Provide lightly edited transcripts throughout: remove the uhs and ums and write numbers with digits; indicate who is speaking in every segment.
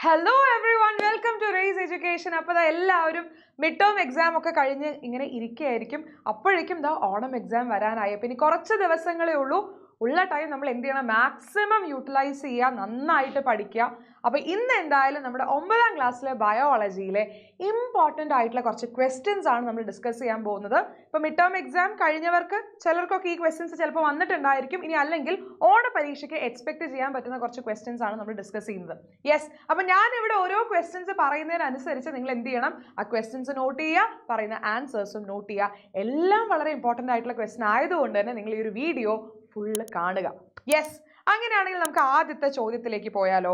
Speaker 1: Hello everyone, welcome to Raise Education. അപ്പോൾ എല്ലാവരും mid term exam ഒക്കെ കഴിഞ്ഞ് ഇങ്ങനെ ഇരിക്കുകയായിരിക്കും. അപ്പോഴേക്കും ഓണം എക്സാം വരാനായി. അപ്പോൾ ഇനി കുറച്ച് ദിവസങ്ങളേ ഉള്ളൂ. ഉള്ള ടൈം നമ്മൾ എന്ത് ചെയ്യണം, മാക്സിമം യൂട്ടിലൈസ് ചെയ്യുക, നന്നായിട്ട് പഠിക്കുക. അപ്പോൾ ഇന്ന് എന്തായാലും നമ്മുടെ 9ാം ക്ലാസ്സിലെ ബയോളജിയിലെ ഇമ്പോർട്ടൻ്റ് ആയിട്ടുള്ള കുറച്ച് ക്വസ്റ്റ്യൻസ് ആണ് നമ്മൾ ഡിസ്കസ് ചെയ്യാൻ പോകുന്നത്. ഇപ്പോൾ മിഡ് ടേം എക്സാം കഴിഞ്ഞവർക്ക് ചിലർക്കൊക്കെ ഈ ക്വസ്റ്റ്യൻസ് ചിലപ്പോൾ വന്നിട്ടുണ്ടായിരിക്കും. ഇനി അല്ലെങ്കിൽ ഓണ പരീക്ഷയ്ക്ക് എക്സ്പെക്ട് ചെയ്യാൻ പറ്റുന്ന കുറച്ച് ക്വസ്റ്റ്യൻസ് ആണ് നമ്മൾ ഡിസ്കസ് ചെയ്യുന്നത്. യെസ്, അപ്പോൾ ഞാനിവിടെ ഓരോ ക്വസ്റ്റ്യൻസ് പറയുന്നതിനനുസരിച്ച് നിങ്ങൾ എന്ത് ചെയ്യണം, ആ ക്വസ്റ്റ്യൻസ് നോട്ട് ചെയ്യുക, പറയുന്ന ആൻസേഴ്സും നോട്ട് ചെയ്യുക. എല്ലാം വളരെ ഇമ്പോർട്ടൻ്റ് ആയിട്ടുള്ള ക്വസ്റ്റ്യൻ ആയതുകൊണ്ട് തന്നെ നിങ്ങൾ ഈ ഒരു വീഡിയോ ഫുള്ള് കാണുക. യെസ്, അങ്ങനെയാണെങ്കിൽ നമുക്ക് ആദ്യത്തെ ചോദ്യത്തിലേക്ക് പോയാലോ.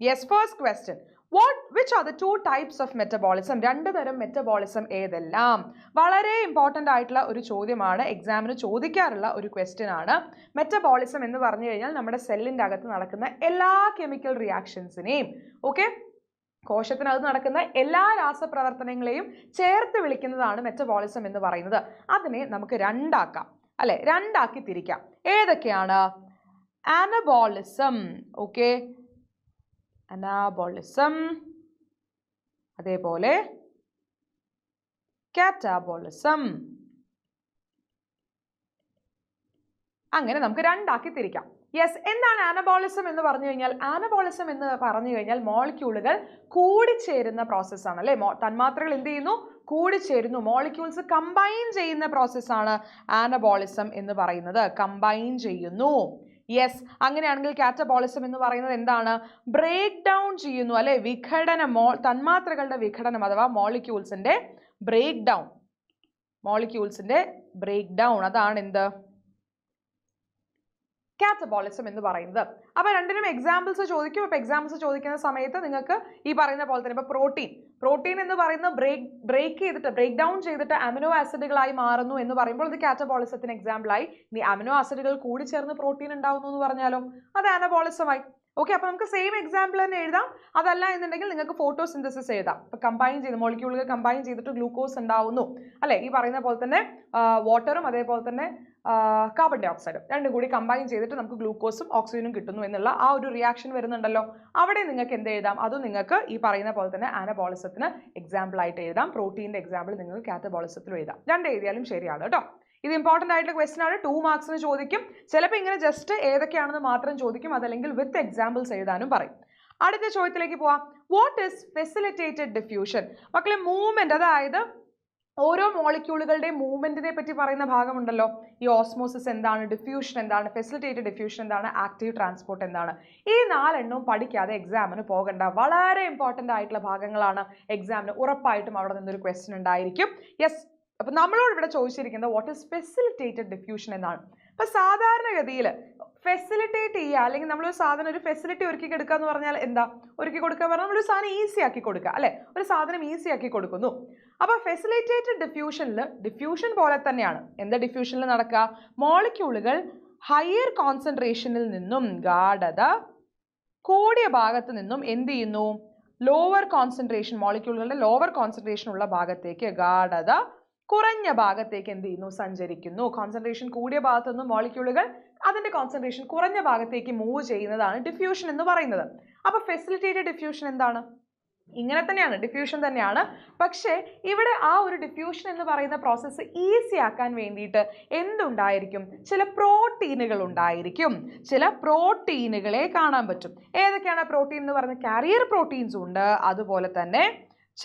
Speaker 1: Yes, first question, which are the two types of metabolism? രണ്ട് തരം മെറ്റബോളിസം ഏതെല്ലാം? വളരെ ഇമ്പോർട്ടൻ്റ് ആയിട്ടുള്ള ഒരു ചോദ്യമാണ്, എക്സാമിന് ചോദിക്കാറുള്ള ഒരു ക്വസ്റ്റ്യൻ ആണ്. മെറ്റബോളിസം എന്ന് പറഞ്ഞു കഴിഞ്ഞാൽ നമ്മുടെ സെല്ലിൻ്റെ അകത്ത് നടക്കുന്ന എല്ലാ കെമിക്കൽ റിയാക്ഷൻസിനെയും, ഓക്കെ, കോശത്തിനകത്ത് നടക്കുന്ന എല്ലാ രാസപ്രവർത്തനങ്ങളെയും ചേർത്ത് വിളിക്കുന്നതാണ് മെറ്റബോളിസം എന്ന് പറയുന്നത്. അതിനെ നമുക്ക് രണ്ടാക്കാം, അല്ലെ, രണ്ടാക്കി തിരിക്കാം. ഏതൊക്കെയാണ്? അനബോളിസം, ഓക്കെ, അനാബോളിസം, അതേപോലെ കാറ്റാബോളിസം. അങ്ങനെ നമുക്ക് രണ്ടാക്കി തിരിക്കാം. യെസ്, എന്താണ് ആനബോളിസം എന്ന് പറഞ്ഞു കഴിഞ്ഞാൽ? ആനബോളിസം എന്ന് പറഞ്ഞു കഴിഞ്ഞാൽ മോളിക്യൂളുകൾ കൂടിച്ചേരുന്ന പ്രോസസ്സാണ്, അല്ലേ? തന്മാത്രകൾ എന്ത് ചെയ്യുന്നു? കൂടിച്ചേരുന്നു. മോളിക്യൂൾസ് കമ്പൈൻ ചെയ്യുന്ന പ്രോസസ്സാണ് ആനബോളിസം എന്ന് പറയുന്നത്. കമ്പൈൻ ചെയ്യുന്നു. യെസ്, അങ്ങനെയാണെങ്കിൽ കാറ്റബോളിസം എന്ന് പറയുന്നത് എന്താണ്? ബ്രേക്ക് ഡൗൺ ചെയ്യുന്നു, അല്ലെ? വിഘടനം, തന്മാത്രകളുടെ വിഘടനം അഥവാ മോളിക്യൂൾസിന്റെ ബ്രേക്ക് ഡൗൺ. മോളിക്യൂൾസിന്റെ ബ്രേക്ക് ഡൗൺ, അതാണ് എന്ത്? കാറ്റബോളിസം എന്ന് പറയുന്നത്. അപ്പോൾ രണ്ടിനും എക്സാമ്പിൾസ് ചോദിക്കും. അപ്പോൾ എക്സാമ്പിൾസ് ചോദിക്കുന്ന സമയത്ത് നിങ്ങൾക്ക് ഈ പറയുന്ന പോലെ തന്നെ, ഇപ്പോൾ പ്രോട്ടീൻ എന്ന് പറയുന്നത് ബ്രേക്ക് ഡൗൺ ചെയ്തിട്ട് അമിനോ ആസിഡുകളായി മാറുന്നു എന്ന് പറയുമ്പോൾ ഇത് കാറ്റബോളിസത്തിന് എക്സാമ്പിളായി. ഇനി അമിനോ ആസിഡുകൾ കൂടി ചേർന്ന് പ്രോട്ടീൻ ഉണ്ടാവുന്നു എന്ന് പറഞ്ഞാലോ അത് അനബോളിസമായി. ഓക്കെ, അപ്പോൾ നമുക്ക് സെയിം എക്സാമ്പിൾ തന്നെ എഴുതാം. അതല്ല എന്നുണ്ടെങ്കിൽ നിങ്ങൾക്ക് ഫോട്ടോസിന്തസിസ് എഴുതാം. ഇപ്പോൾ കമ്പൈൻ ചെയ്ത് മോളിക്യൂളുകൾ കമ്പൈൻ ചെയ്തിട്ട് ഗ്ലൂക്കോസ് ഉണ്ടാവുന്നു, അല്ലേ? ഈ പറയുന്ന പോലെ തന്നെ വാട്ടറും അതേപോലെ തന്നെ കാർബൺ ഡൈ ഓക്സൈഡും രണ്ടും കൂടി കമ്പൈൻ ചെയ്തിട്ട് നമുക്ക് ഗ്ലൂക്കോസും ഓക്സിജനും കിട്ടുന്നു എന്നുള്ള ആ ഒരു റിയാക്ഷൻ വരുന്നുണ്ടല്ലോ. അവിടെ നിങ്ങൾക്ക് എന്ത് എഴുതാം? അതും നിങ്ങൾക്ക് ഈ പറയുന്ന പോലെ തന്നെ ആനബോളിസത്തിന് എക്സാമ്പിൾ ആയിട്ട് എഴുതാം. പ്രോട്ടീൻ്റെ എക്സാമ്പിൾ നിങ്ങൾക്ക് കാറ്റബോളിസത്തിലും എഴുതാം. രണ്ട് എഴുതിയാലും ശരിയാണ് കേട്ടോ. ഇത് ഇമ്പോർട്ടൻ്റ് ആയിട്ടുള്ള ക്വസ്റ്റൻ ആണ്. 2 മാർക്സിന് ചോദിക്കും. ചിലപ്പോൾ ഇങ്ങനെ ജസ്റ്റ് ഏതൊക്കെയാണെന്ന് മാത്രം ചോദിക്കും, അതല്ലെങ്കിൽ വിത്ത് എക്സാമ്പിൾസ് എഴുതാനും പറയും. അടുത്ത ചോദ്യത്തിലേക്ക് പോവാം. What is facilitated diffusion? മക്കളെ, മൂവ്മെന്റ്, അതായത് ഓരോ മോളിക്യൂളുകളുടെയും മൂവ്മെന്റിനെ പറ്റി പറയുന്ന ഭാഗമുണ്ടല്ലോ. ഈ ഓസ്മോസിസ് എന്താണ്, ഡിഫ്യൂഷൻ എന്താണ്, ഫെസിലിറ്റേറ്റഡ് ഡിഫ്യൂഷൻ എന്താണ്, ആക്റ്റീവ് ട്രാൻസ്പോർട്ട് എന്താണ്? ഈ 4 എണ്ണവും പഠിക്കാതെ എക്സാമിന് പോകണ്ട. വളരെ ഇമ്പോർട്ടൻ്റ് ആയിട്ടുള്ള ഭാഗങ്ങളാണ്. എക്സാമിന് ഉറപ്പായിട്ടും അവിടെ നിന്നൊരു ക്വസ്റ്റ്യൻ ഉണ്ടായിരിക്കും. യെസ്, അപ്പോൾ നമ്മളോട് ഇവിടെ ചോദിച്ചിരിക്കുന്നത് വാട്ട് ഈസ് ഫെസിലിറ്റേറ്റഡ് ഡിഫ്യൂഷൻ എന്നാണ്. അപ്പോൾ സാധാരണഗതിയിൽ ഫെസിലിറ്റേറ്റ് ചെയ്യുക, അല്ലെങ്കിൽ നമ്മളൊരു സാധനം, ഒരു ഫെസിലിറ്റി ഒരുക്കി കൊടുക്കുക എന്ന് പറഞ്ഞാൽ എന്താ? ഒരുക്കി കൊടുക്കുക പറഞ്ഞാൽ നമ്മളൊരു സാധനം ഈസി ആക്കി കൊടുക്കുക, അല്ലേ? ഒരു സാധനം ഈസി ആക്കി കൊടുക്കുന്നു. അപ്പോൾ ഫെസിലിറ്റേറ്റഡ് ഡിഫ്യൂഷനിൽ ഡിഫ്യൂഷൻ പോലെ തന്നെയാണ്. എന്താ ഡിഫ്യൂഷനിൽ നടക്കുക? മോളിക്യൂളുകൾ ഹയർ കോൺസെൻട്രേഷനിൽ നിന്നും, ഗാഢത കൂടിയ ഭാഗത്ത് നിന്നും എന്ത് ചെയ്യുന്നു? ലോവർ കോൺസെൻട്രേഷൻ, മോളിക്യൂളുകളുടെ ലോവർ കോൺസെൻട്രേഷൻ ഉള്ള ഭാഗത്തേക്ക്, ഗാഢത കുറഞ്ഞ ഭാഗത്തേക്ക് എന്ത് ചെയ്യുന്നു? സഞ്ചരിക്കുന്നു. കോൺസെൻട്രേഷൻ കൂടിയ ഭാഗത്തു നിന്നും മോളിക്യൂളുകൾ അതിന്റെ കോൺസെൻട്രേഷൻ കുറഞ്ഞ ഭാഗത്തേക്ക് മൂവ് ചെയ്യുന്നതാണ് ഡിഫ്യൂഷൻ എന്ന് പറയുന്നത്. അപ്പോൾ ഫെസിലിറ്റേറ്റഡ് ഡിഫ്യൂഷൻ എന്താണ്? ഇങ്ങനെ തന്നെയാണ്, ഡിഫ്യൂഷൻ തന്നെയാണ്. പക്ഷേ ഇവിടെ ആ ഒരു ഡിഫ്യൂഷൻ എന്ന് പറയുന്ന പ്രോസസ്സ് ഈസി ആക്കാൻ വേണ്ടിയിട്ട് എന്തുണ്ടായിരിക്കും? ചില പ്രോട്ടീനുകൾ ഉണ്ടായിരിക്കും. ചില പ്രോട്ടീനുകളെ കാണാൻ പറ്റും. ഏതൊക്കെയാണ് പ്രോട്ടീൻ എന്ന് പറയുന്നത്? കാരിയർ പ്രോട്ടീൻസും ഉണ്ട്, അതുപോലെ തന്നെ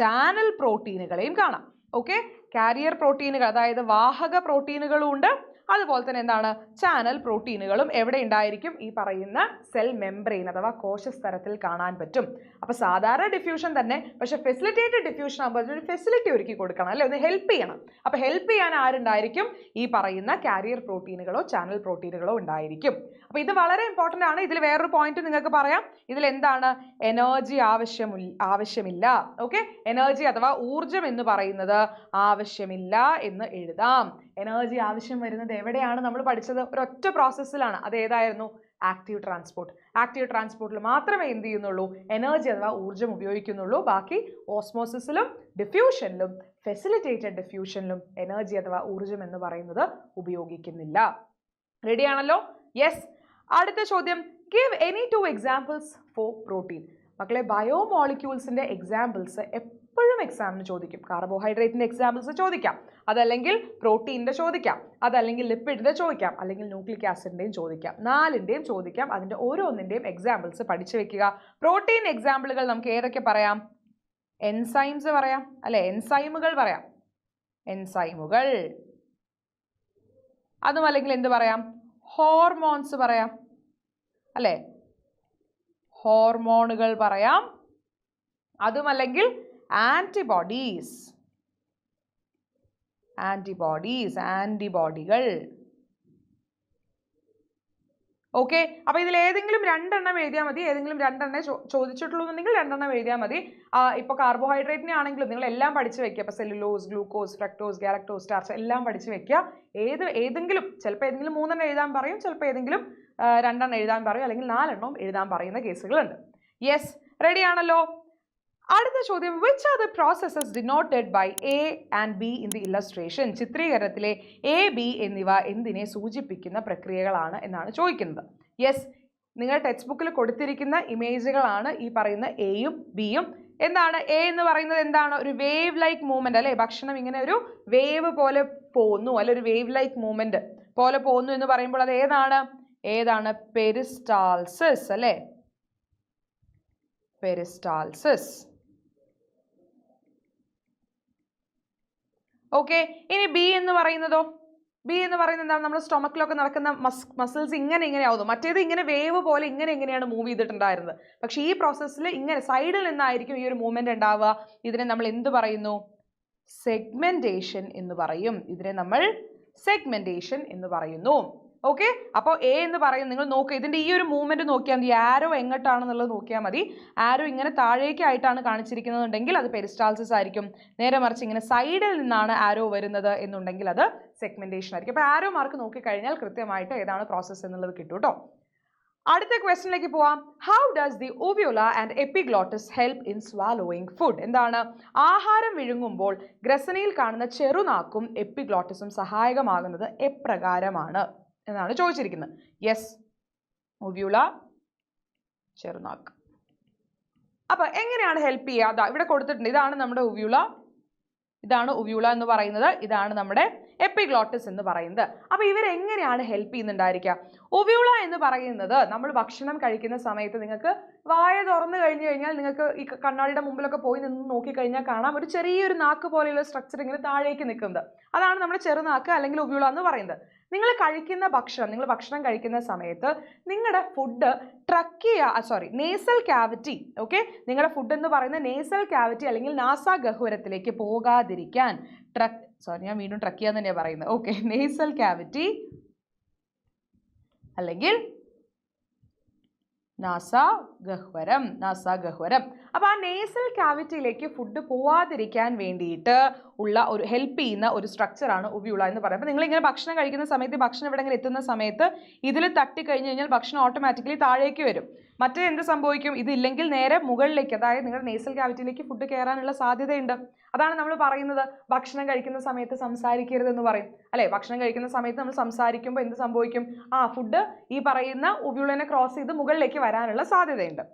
Speaker 1: ചാനൽ പ്രോട്ടീനുകളെയും കാണാം. ഓക്കെ, കാരിയർ പ്രോട്ടീനുകൾ, അതായത് വാഹക പ്രോട്ടീനുകളും ഉണ്ട്, അതുപോലെ തന്നെ എന്താണ്? ചാനൽ പ്രോട്ടീനുകളും എവിടെ ഉണ്ടായിരിക്കും? ഈ പറയുന്ന സെൽ മെംബ്രെയിൻ അഥവാ കോശസ്തരത്തിൽ കാണാൻ പറ്റും. അപ്പോൾ സാധാരണ ഡിഫ്യൂഷൻ തന്നെ, പക്ഷെ ഫെസിലിറ്റേറ്റഡ് ഡിഫ്യൂഷൻ ആകുമ്പോൾ ഒരു ഫെസിലിറ്റി ഒരുക്കി കൊടുക്കണം, അല്ലെ? ഒന്ന് ഹെൽപ്പ് ചെയ്യണം. അപ്പോൾ ഹെൽപ്പ് ചെയ്യാൻ ആരുണ്ടായിരിക്കും? ഈ പറയുന്ന കാരിയർ പ്രോട്ടീനുകളോ ചാനൽ പ്രോട്ടീനുകളോ ഉണ്ടായിരിക്കും. അപ്പോൾ ഇത് വളരെ ഇമ്പോർട്ടൻ്റ് ആണ്. ഇതിൽ വേറൊരു പോയിന്റ് നിങ്ങൾക്ക് പറയാം. ഇതിൽ എന്താണ്? എനർജി ആവശ്യമില്ല. ഓക്കെ, എനർജി അഥവാ ഊർജം എന്ന് പറയുന്നത് ആവശ്യമില്ല എന്ന് എഴുതാം. എനർജി ആവശ്യം വരുന്നത് എവിടെയാണ്? നമ്മൾ പഠിച്ചത് ഒരൊറ്റ പ്രോസസ്സിലാണ്. അത് ഏതായിരുന്നു? Active transport. ആക്റ്റീവ് ട്രാൻസ്പോർട്ടിൽ മാത്രമേ എന്ത് ചെയ്യുന്നുള്ളൂ? എനർജി അഥവാ ഊർജ്ജം ഉപയോഗിക്കുന്നുള്ളൂ. ബാക്കി ഓസ്മോസിസിലും ഡിഫ്യൂഷനിലും ഫെസിലിറ്റേറ്റഡ് ഡിഫ്യൂഷനിലും എനർജി അഥവാ ഊർജ്ജം എന്ന് പറയുന്നത് ഉപയോഗിക്കുന്നില്ല. റെഡിയാണല്ലോ? യെസ്, അടുത്ത ചോദ്യം. Give any 2 examples for protein. മക്കളെ ബയോമോളിക്യൂൾസിൻ്റെ എക്സാമ്പിൾസ് എപ്പോഴും എക്സാമിന് ചോദിക്കും. കാർബോഹൈഡ്രേറ്റിൻ്റെ എക്സാമ്പിൾസ് ചോദിക്കാം, അതല്ലെങ്കിൽ പ്രോട്ടീൻ്റെ ചോദിക്കാം, അതല്ലെങ്കിൽ ലിപ്പിഡിൻ്റെ ചോദിക്കാം, അല്ലെങ്കിൽ ന്യൂക്ലിക് ആസിഡിൻ്റെയും ചോദിക്കാം. 4ൻ്റെയും ചോദിക്കാം. അതിൻ്റെ ഓരോന്നിൻ്റെയും എക്സാമ്പിൾസ് പഠിച്ചു വെക്കുക. പ്രോട്ടീൻ എക്സാമ്പിളുകൾ നമുക്ക് ഏതൊക്കെ പറയാം? എൻസൈംസ് പറയാം അല്ലെ, എൻസൈമുകൾ പറയാം, എൻസൈമുകൾ. അതും അല്ലെങ്കിൽ എന്ത് പറയാം? ഹോർമോൺസ് പറയാം അല്ലെ, ഹോർമോണുകൾ പറയാം. അതുമല്ലെങ്കിൽ ആന്റിബോഡീസ്, ആന്റിബോഡികൾ. ഓക്കെ, അപ്പൊ ഇതിൽ ഏതെങ്കിലും 2 എണ്ണം എഴുതിയാൽ മതി. ഏതെങ്കിലും 2 എണ്ണേ ചോദിച്ചിട്ടുള്ളൂ എന്നുണ്ടെങ്കിൽ 2 എണ്ണം എഴുതിയാൽ മതി. ഇപ്പൊ കാർബോഹൈഡ്രേറ്റിനെ ആണെങ്കിലും നിങ്ങൾ എല്ലാം പഠിച്ചു വെക്കുക. ഇപ്പൊ cellulose, glucose, fructose, galactose, starch എല്ലാം പഠിച്ചു വെക്കുക. ഏതെങ്കിലും ചിലപ്പോൾ ഏതെങ്കിലും 3 എണ്ണം എഴുതാൻ പറയും, ചിലപ്പോൾ ഏതെങ്കിലും 2 എണ്ണം എഴുതാൻ പറയും, അല്ലെങ്കിൽ 4 എണ്ണം എഴുതാൻ പറയുന്ന കേസുകളുണ്ട്. യെസ്, റെഡി ആണല്ലോ? അടുത്ത ചോദ്യം, which are the processes denoted by A and B in the illustration? ചിത്രീകരണത്തിലെ A, B എന്നിവ എന്തിനെ സൂചിപ്പിക്കുന്ന പ്രക്രിയകളാണ് എന്നാണ് ചോദിക്കുന്നത്. യെസ്, നിങ്ങൾ ടെക്സ്റ്റ് ബുക്കിൽ കൊടുത്തിരിക്കുന്ന ഇമേജുകളാണ് ഈ പറയുന്ന എയും ബിയും. എന്താണ് എ എന്ന് പറയുന്നത്? എന്താണ്? ഒരു വേവ് ലൈക്ക് മൂവ്മെന്റ് അല്ലെ, ഭക്ഷണം ഇങ്ങനെ ഒരു വേവ് പോലെ പോകുന്നു, അല്ലെ ഒരു വേവ് ലൈക്ക് മൂവ്മെന്റ് പോലെ പോകുന്നു എന്ന് പറയുമ്പോൾ അത് ഏതാണ്? പെരിസ്റ്റാൾസിസ് അല്ലെ, പെരിസ്റ്റാൾസിസ്. ഓക്കെ, ഇനി ബി എന്ന് പറയുന്നതോ? ബി എന്ന് പറയുന്നത് എന്താണ്? നമ്മുടെ സ്റ്റൊമക്കിലൊക്കെ നടക്കുന്ന മസിൽസ് ഇങ്ങനെ ആവുന്നു. മറ്റേത് ഇങ്ങനെ വേവ് പോലെ എങ്ങനെയാണ് മൂവ് ചെയ്തിട്ടുണ്ടായിരുന്നത്. പക്ഷേ ഈ പ്രോസസ്സിൽ ഇങ്ങനെ സൈഡിൽ നിന്നായിരിക്കും ഈ ഒരു മൂവ്മെന്റ് ഉണ്ടാവുക. ഇതിനെ നമ്മൾ എന്ത് പറയുന്നു? സെഗ്മെന്റേഷൻ എന്ന് പറയും. ഇതിനെ നമ്മൾ സെഗ്മെന്റേഷൻ എന്ന് പറയുന്നു. ഓക്കെ, അപ്പോൾ എ എന്ന് പറയും, നിങ്ങൾ നോക്കുക ഇതിൻ്റെ ഈ ഒരു മൂവ്മെന്റ് നോക്കിയാൽ മതി. ആരോ എങ്ങോട്ടാണെന്നുള്ളത് നോക്കിയാൽ മതി. ആരോ ഇങ്ങനെ താഴേക്കായിട്ടാണ് കാണിച്ചിരിക്കുന്നതെങ്കിൽ അത് പെരിസ്റ്റാൾസിസ് ആയിരിക്കും. നേരെ മറിച്ച് ഇങ്ങനെ സൈഡിൽ നിന്നാണ് ആരോ വരുന്നത് എന്നുണ്ടെങ്കിൽ അത് സെഗ്മെന്റേഷൻ ആയിരിക്കും. അപ്പോൾ ആരോ മാർക്ക് നോക്കിക്കഴിഞ്ഞാൽ കൃത്യമായിട്ട് ഏതാണ് പ്രോസസ്സ് എന്നുള്ളത് കിട്ടും കേട്ടോ. അടുത്ത ക്വസ്റ്റ്യനിലേക്ക് പോവാം. How does the uvula and epiglottis help in swallowing food? എന്താണ്? ആഹാരം വിഴുങ്ങുമ്പോൾ ഗ്രസനയിൽ കാണുന്ന ചെറുനാക്കും എപ്പിഗ്ലോട്ടിസും സഹായകമാകുന്നത് എപ്രകാരമാണ് എന്നാണ് ചോദിച്ചിരിക്കുന്നത്. യെസ്, ഉവ്യൂള, ചെറുനാക്ക്. അപ്പൊ എങ്ങനെയാണ് ഹെൽപ്പ് ചെയ്യുക? ഇവിടെ കൊടുത്തിട്ടുണ്ട്. ഇതാണ് നമ്മുടെ ഉവ്യൂള, ഇതാണ് ഉവ്യൂള എന്ന് പറയുന്നത്, ഇതാണ് നമ്മുടെ എപ്പിഗ്ലോട്ടിസ് എന്ന് പറയുന്നത്. അപ്പൊ ഇവരെങ്ങനെയാണ് ഹെൽപ്പ് ചെയ്യുന്നുണ്ടായിരിക്കുക? ഉവ്യൂള എന്ന് പറയുന്നത് നമ്മൾ ഭക്ഷണം കഴിക്കുന്ന സമയത്ത് നിങ്ങൾക്ക് വായ തുറന്നു കഴിഞ്ഞു കഴിഞ്ഞാൽ നിങ്ങൾക്ക് ഈ കണ്ണാടിയുടെ മുമ്പിലൊക്കെ പോയി നിന്ന് നോക്കിക്കഴിഞ്ഞാൽ കാണാം ഒരു ചെറിയൊരു നാക്ക് പോലെയുള്ള സ്ട്രക്ചർ ഇങ്ങനെ താഴേക്ക് നിൽക്കുന്നത്. അതാണ് നമ്മുടെ ചെറുനാക്ക് അല്ലെങ്കിൽ ഉവ്യൂള എന്ന് പറയുന്നത്. നിങ്ങൾ ഭക്ഷണം കഴിക്കുന്ന സമയത്ത് നിങ്ങളുടെ ഫുഡ് നേസൽ ക്യാവിറ്റി, ഓക്കെ, നിങ്ങളുടെ ഫുഡ് എന്ന് പറയുന്ന നേസൽ ക്യാവിറ്റി അല്ലെങ്കിൽ നാസാഗഹ്വരത്തിലേക്ക് പോകാതിരിക്കാൻ ഞാൻ വീണ്ടും ട്രക്ക് ചെയ്യാൻ തന്നെയാണ് പറയുന്നത്. ഓക്കെ, നേസൽ ക്യാവിറ്റി അല്ലെങ്കിൽ നാസാഗഹ്വരം. അപ്പോൾ ആ നേസൽ ക്യാവിറ്റിയിലേക്ക് ഫുഡ് പോവാതിരിക്കാൻ വേണ്ടിയിട്ട് ഉള്ള ഒരു ഹെൽപ്പ് ചെയ്യുന്ന ഒരു സ്ട്രക്ചറാണ് ഉവ്യൂള എന്ന് പറയുന്നത്. അപ്പോൾ നിങ്ങളിങ്ങനെ ഭക്ഷണം കഴിക്കുന്ന സമയത്ത് ഭക്ഷണം ഇവിടെ ഇങ്ങനെ എത്തുന്ന സമയത്ത് ഇതിൽ തട്ടി കഴിഞ്ഞ് കഴിഞ്ഞാൽ ഭക്ഷണം ഓട്ടോമാറ്റിക്കലി താഴേക്ക് വരും. മറ്റേ എന്ത് സംഭവിക്കും? ഇതില്ലെങ്കിൽ നേരെ മുകളിലേക്ക്, അതായത് നിങ്ങളുടെ നേസൽ ക്യാവിറ്റിയിലേക്ക് ഫുഡ് കയറാനുള്ള സാധ്യതയുണ്ട്. അതാണ് നമ്മൾ പറയുന്നത് ഭക്ഷണം കഴിക്കുന്ന സമയത്ത് സംസാരിക്കരുതെന്ന് പറയും അല്ലേ. ഭക്ഷണം കഴിക്കുന്ന സമയത്ത് നമ്മൾ സംസാരിക്കുമ്പോൾ എന്ത് സംഭവിക്കും? ഫുഡ് ഈ പറയുന്ന ഉവ്യൂളനെ ക്രോസ് ചെയ്ത് മുകളിലേക്ക് വരാനുള്ള സാധ്യതയുണ്ട്.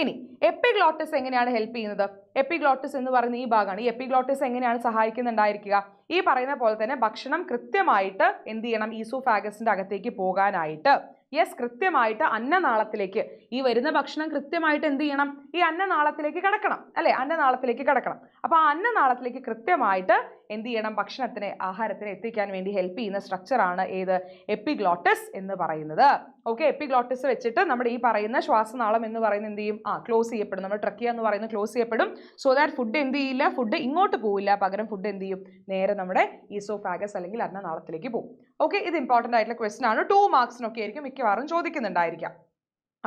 Speaker 1: ഇനി എപ്പിഗ്ലോട്ടിസ് എങ്ങനെയാണ് ഹെൽപ്പ് ചെയ്യുന്നത്? എപ്പിഗ്ലോട്ടിസ് എന്ന് പറയുന്ന ഈ ഭാഗമാണ്. ഈ എപ്പിഗ്ലോട്ടിസ് എങ്ങനെയാണ് സഹായിക്കുന്നുണ്ടായിരിക്കുക? ഈ പറയുന്ന പോലെ തന്നെ ഭക്ഷണം കൃത്യമായിട്ട് എന്ത് ചെയ്യണം? ഈസോഫാഗസിന്റെ അകത്തേക്ക് പോകാനായിട്ട് കൃത്യമായിട്ട് അന്നനാളത്തിലേക്ക് ഈ വരുന്ന ഭക്ഷണം കൃത്യമായിട്ട് എന്ത് ചെയ്യണം? ഈ അന്നനാളത്തിലേക്ക് കിടക്കണം അല്ലെ, അന്നനാളത്തിലേക്ക് കിടക്കണം. അപ്പോൾ ആ അന്നനാളത്തിലേക്ക് കൃത്യമായിട്ട് എന്ത് ചെയ്യണം? ആഹാരത്തിനെ എത്തിക്കാൻ വേണ്ടി ഹെൽപ്പ് ചെയ്യുന്ന സ്ട്രക്ചറാണ് ഏത്? എപ്പിഗ്ലോട്ടിസ് എന്ന് പറയുന്നത്. ഓക്കെ, എപ്പിഗ്ലോട്ടിസ് വെച്ചിട്ട് നമ്മുടെ ഈ പറയുന്ന ശ്വാസനാളം എന്ന് പറയുന്നത് എന്ത് ചെയ്യും? ക്ലോസ് ചെയ്യപ്പെടും. നമ്മൾ ട്രക്കിയ എന്ന് പറയുന്നത് ക്ലോസ് ചെയ്യപ്പെടും. സോ ദാറ്റ് ഫുഡ് എന്ത് ചെയ്യില്ല? ഫുഡ് ഇങ്ങോട്ട് പോവില്ല, പകരം ഫുഡ് എന്ത് ചെയ്യും? നേരെ നമ്മുടെ ഈസോഫാഗസ് അല്ലെങ്കിൽ അന്നനാളത്തിലേക്ക് പോകും. ഓക്കെ, ഇത് ഇമ്പോർട്ടൻ്റ് ആയിട്ടുള്ള ക്വസ്റ്റൻ ആണ്. 2 മാർക്സിനൊക്കെ ആയിരിക്കും മിക്കവാറും ചോദിക്കുന്നുണ്ടായിരിക്കാം.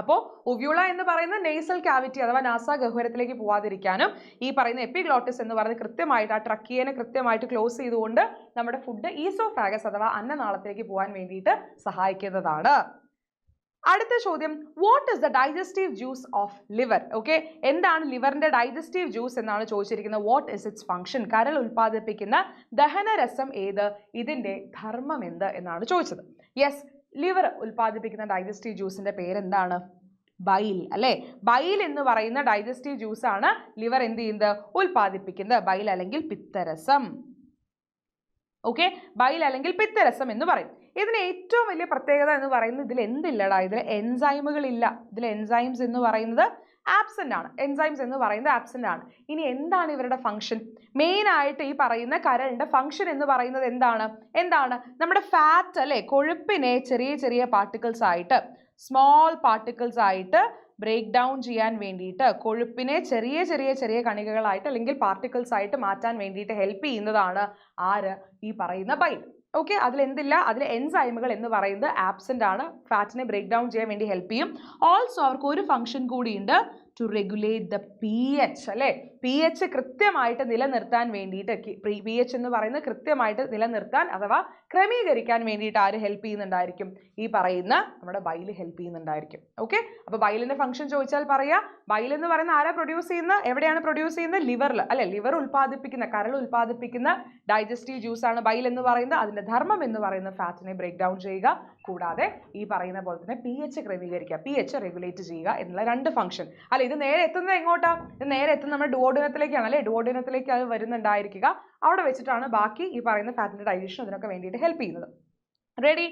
Speaker 1: അപ്പോൾ ഉവ്യൂള എന്ന് പറയുന്ന നേസൽ ക്യാവിറ്റി അഥവാ നാസാഗഹ്വരത്തിലേക്ക് പോവാതിരിക്കാനും ഈ പറയുന്ന എപ്പിഗ്ലോട്ടിസ് എന്ന് പറയുന്നത് കൃത്യമായിട്ട് ആ ട്രക്കിയനെ കൃത്യമായിട്ട് ക്ലോസ് ചെയ്തുകൊണ്ട് നമ്മുടെ ഫുഡ് ഈസോഫാഗസ് അഥവാ അന്നനാളത്തിലേക്ക് പോകാൻ വേണ്ടിയിട്ട് സഹായിക്കുന്നതാണ്. അടുത്ത ചോദ്യം, what is the digestive juice of liver? Okay, എന്താണ് ലിവറിന്റെ ഡൈജസ്റ്റീവ് ജ്യൂസ് എന്നാണ് ചോദിച്ചിരിക്കുന്നത്. What is it's function? കരൾ ഉൽപ്പാദിപ്പിക്കുന്ന ദഹനരസം ഏത്? ഇതിന്റെ ധർമ്മം എന്ത് എന്നാണ് ചോദിച്ചത്. യെസ്, ലിവർ ഉൽപ്പാദിപ്പിക്കുന്ന ഡൈജസ്റ്റീവ് ജ്യൂസിന്റെ പേരെന്താണ്? ബൈൽ അല്ലേ. ബൈൽ എന്ന് പറയുന്ന ഡൈജസ്റ്റീവ് ജ്യൂസ് ആണ് ലിവർ എന്ത് ചെയ്യുന്നത്, ഉൽപ്പാദിപ്പിക്കുന്നത്. ബൈൽ അല്ലെങ്കിൽ പിത്തരസം. ഓക്കെ, ബൈൽ അല്ലെങ്കിൽ പിത്തരസം എന്ന് പറയും. ഇതിന് ഏറ്റവും വലിയ പ്രത്യേകത എന്ന് പറയുന്നത് ഇതിൽ എന്തില്ലടാ, ഇതിൽ എൻസൈമുകൾ ഇല്ല. ഇതിൽ എൻസൈംസ് എന്ന് പറയുന്നത് ആബ്സെന്റ് ആണ്. എൻസൈംസ് എന്ന് പറയുന്നത് ആബ്സെന്റ് ആണ്. ഇനി എന്താണ് ഇവരുടെ ഫംഗ്ഷൻ? മെയിൻ ആയിട്ട് ഈ പറയുന്ന കരളിന്റെ ഫംഗ്ഷൻ എന്ന് പറയുന്നത് എന്താണ് നമ്മുടെ ഫാറ്റ് അല്ലെ, കൊഴുപ്പിനെ ചെറിയ ചെറിയ പാർട്ടിക്കിൾസ് ആയിട്ട്, സ്മോൾ പാർട്ടിക്കിൾസ് ആയിട്ട് ബ്രേക്ക് ഡൗൺ ചെയ്യാൻ വേണ്ടിയിട്ട്, കൊഴുപ്പിനെ ചെറിയ ചെറിയ ചെറിയ കണികകളായിട്ട് അല്ലെങ്കിൽ പാർട്ടിക്കിൾസ് ആയിട്ട് മാറ്റാൻ വേണ്ടിയിട്ട് ഹെൽപ്പ് ചെയ്യുന്നതാണ് ആര്, ഈ പറയുന്ന ബൈൽ. ഓക്കെ, അതിലെന്തില്ല, അതിൽ എൻസൈമുകൾ എന്ന് പറയുന്നത് ആബ്സെന്റ് ആണ്. ഫാറ്റിനെ ബ്രേക്ക് ഡൗൺ ചെയ്യാൻ വേണ്ടി ഹെൽപ്പ് ചെയ്യും. ഓൾസോ അവർക്ക് ഒരു ഫംഗ്ഷൻ കൂടിയുണ്ട്, ടു റെഗുലേറ്റ് ദ pH അല്ലേ. pH കൃത്യമായിട്ട് നിലനിർത്താൻ വേണ്ടിയിട്ട്, pH എന്ന് പറയുന്നത് കൃത്യമായിട്ട് നിലനിർത്താൻ അഥവാ ക്രമീകരിക്കാൻ വേണ്ടിയിട്ട് ആര് ഹെൽപ്പ് ചെയ്യുന്നുണ്ടായിരിക്കും, ഈ പറയുന്ന നമ്മുടെ ബൈൽ ഹെൽപ്പ് ചെയ്യുന്നുണ്ടായിരിക്കും. ഓക്കെ, അപ്പോൾ ബൈലിന്റെ ഫംഗ്ഷൻ ചോദിച്ചാൽ പറയാ, ബൈൽ എന്ന് പറയുന്ന ആരാ പ്രൊഡ്യൂസ് ചെയ്യുന്ന, എവിടെയാണ് പ്രൊഡ്യൂസ് ചെയ്യുന്നത്, ലിവറിൽ അല്ലെ. ലിവർ ഉൽപ്പാദിപ്പിക്കുന്ന, കരൾ ഉൽപ്പാദിപ്പിക്കുന്ന ഡൈജസ്റ്റീവ് ജ്യൂസ് ആണ് ബൈൽ എന്ന് പറയുന്നത്. അതിന്റെ ധർമ്മം എന്ന് പറയുന്ന ഫാറ്റിനെ ബ്രേക്ക് ഡൗൺ ചെയ്യുക, കൂടാതെ ഈ പറയുന്ന പോലെ തന്നെ pH ക്രമീകരിക്കുക, pH റെഗുലേറ്റ് ചെയ്യുക എന്നുള്ള രണ്ട് ഫംഗ്ഷൻ അല്ലെ. ഇത് നേരെ എത്തുന്നത് എങ്ങോട്ടാ, ഇത് നേരെ എത്തുന്നത് നമ്മുടെ ഡുവോഡിനത്തിലേക്കാണ് അല്ലെ. ഡുവോഡിനത്തിലേക്ക് അത് വരുന്നുണ്ടായിരിക്കുക. അവിടെ വെച്ചിട്ടാണ് ബാക്കി ഈ പറയുന്ന ഫാറ്റിന്റെ ഡൈജഷൻ അതിനൊക്കെ വേണ്ടിയിട്ട് ഹെൽപ്പ് ചെയ്യുന്നത്. Ready?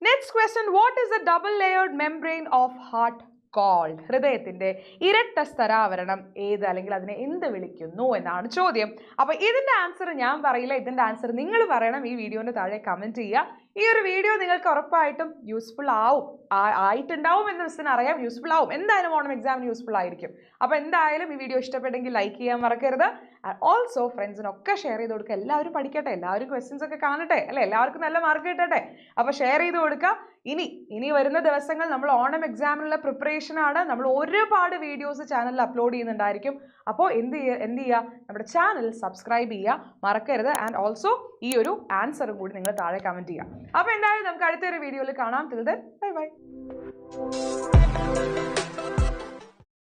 Speaker 1: Next question, what is the double layered membrane of heart called? ഹൃദയത്തിന്റെ ഇരട്ട സ്തരാവരണം ഏത്, അല്ലെങ്കിൽ അതിനെ എന്ത് വിളിക്കുന്നു എന്നാണ് ചോദ്യം. അപ്പൊ ഇതിന്റെ ആൻസർ ഞാൻ പറയില്ല, ഇതിന്റെ ആൻസർ നിങ്ങൾ പറയണം. ഈ വീഡിയോന്റെ താഴെ കമന്റ് ചെയ്യുക. ഈ ഒരു വീഡിയോ നിങ്ങൾക്ക് ഉറപ്പായിട്ടും യൂസ്ഫുൾ ആയിട്ടുണ്ടാവും എന്ന് മിസ്സിന് അറിയാം. യൂസ്ഫുൾ ആവും, എന്തായാലും ഓണം എക്സാമിന് യൂസ്ഫുൾ ആയിരിക്കും. അപ്പോൾ എന്തായാലും ഈ വീഡിയോ ഇഷ്ടപ്പെട്ടെങ്കിൽ ലൈക്ക് ചെയ്യാൻ മറക്കരുത്. ഓൾസോ ഫ്രണ്ട്സിനൊക്കെ ഷെയർ ചെയ്ത് കൊടുക്കുക. എല്ലാവരും പഠിക്കട്ടെ, എല്ലാവരും ക്വസ്റ്റ്യൻസ് ഒക്കെ കാണട്ടെ അല്ലെ, എല്ലാവർക്കും നല്ല മാർക്ക് കിട്ടട്ടെ. അപ്പോൾ ഷെയർ ചെയ്ത് കൊടുക്കുക. ഇനി വരുന്ന ദിവസങ്ങൾ നമ്മൾ ഓണം എക്സാമിനുള്ള പ്രിപ്പറേഷൻ ആണ്. നമ്മൾ ഒരുപാട് വീഡിയോസ് ചാനലിൽ അപ്ലോഡ് ചെയ്യുന്നുണ്ടായിരിക്കും. അപ്പോൾ എന്ത് ചെയ്യുക, നമ്മുടെ ചാനൽ സബ്സ്ക്രൈബ് ചെയ്യുക മറക്കരുത്. ആൻഡ് ഓൾസോ ഈ ഒരു ആൻസറും കൂടി നിങ്ങൾ താഴെ കമന്റ് ചെയ്യുക. അപ്പോൾ എന്തായാലും നമുക്ക് അടുത്തൊരു വീഡിയോയിൽ കാണാം. Till then bye bye.